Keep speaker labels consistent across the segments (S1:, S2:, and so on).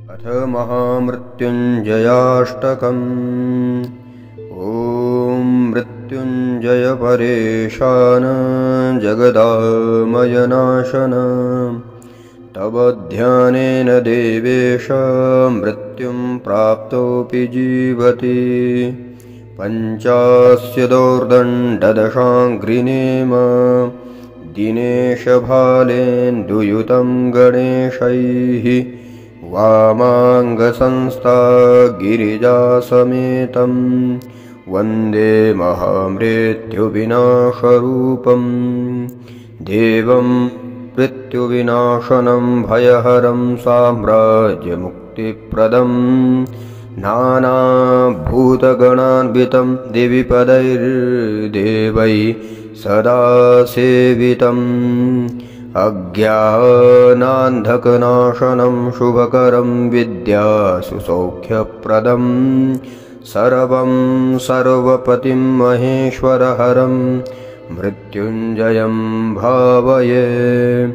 S1: अथ महामृत्युञ्जयाष्टकम्। ॐ मृत्युञ्जय परेशान जगदामयनाशन तव ध्यानेन देवेश मृत्युं प्राप्तोऽपि जीवति। पञ्चास्य दोर्दण्डदशाङ्घ्रिनेम दिनेशभालेन्दुयुतं गणेशैः वामाङ्गसंस्था गिरिजासमेतं वन्दे महामृत्युविनाशरूपं देवं मृत्युविनाशनं भयहरं साम्राज्यमुक्तिप्रदं नानाभूतगणान्वितं दिवि पदैर्देवैः सदा सेवितम् अज्ञानान्धकनाशनं शुभकरं विद्यासुसौख्यप्रदं सर्वं सर्वपतिं महेश्वरहरं मृत्युञ्जयं भावये।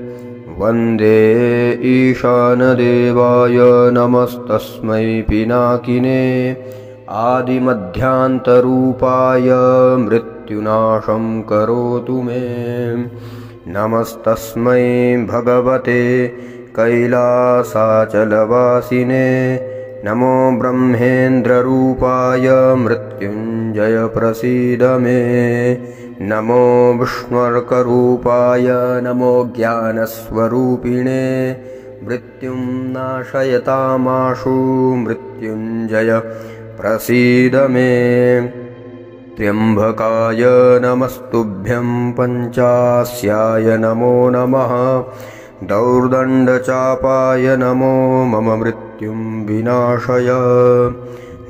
S1: वन्दे ईशानदेवाय नमस्तस्मै पिनाकिने आदिमध्यान्तरूपाय मृत्युनाशं करोतु मे। नमस्तस्मै भगवते कैलासाचलवासिने नमो ब्रह्मेन्द्ररूपाय मृत्युञ्जय प्रसीद मे। नमो विष्णुर्करूपाय नमो ज्ञानस्वरूपिणे मृत्युं नाशयतामाशु मृत्युञ्जय प्रसीद मे। त्र्यम्बकाय नमस्तुभ्यं पञ्चास्याय नमो नमः दौर्दण्डचापाय नमो मम मृत्युं विनाशय।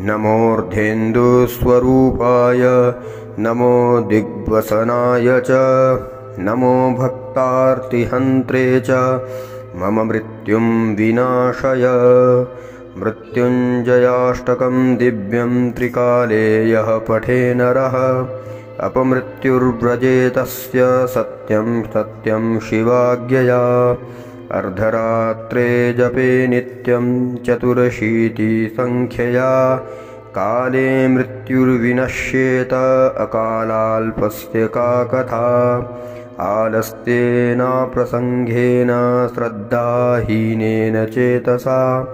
S1: नमोऽर्धेन्दुस्वरूपाय नमो दिग्वसनाय च नमो भक्तार्तिहन्त्रे च मम मृत्युं विनाशय। मृत्युञ्जयाष्टकं दिव्यं त्रिकाले यः पठे नरः अपमृत्युर्व्रजेतस्य सत्यं सत्यं शिवाज्ञया। अर्धरात्रे जपे नित्यं चतुरशीतिसङ्ख्यया काले मृत्युर्विनश्येत अकालाल्पस्य का कथा। आलस्तेनाप्रसङ्गेन श्रद्धाहीनेन चेतसा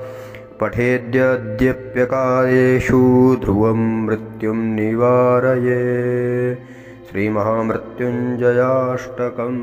S1: पठेद्यद्यप्यकालेषु ध्रुवं मृत्युं निवारये। श्रीमहामृत्युञ्जयाष्टकम्।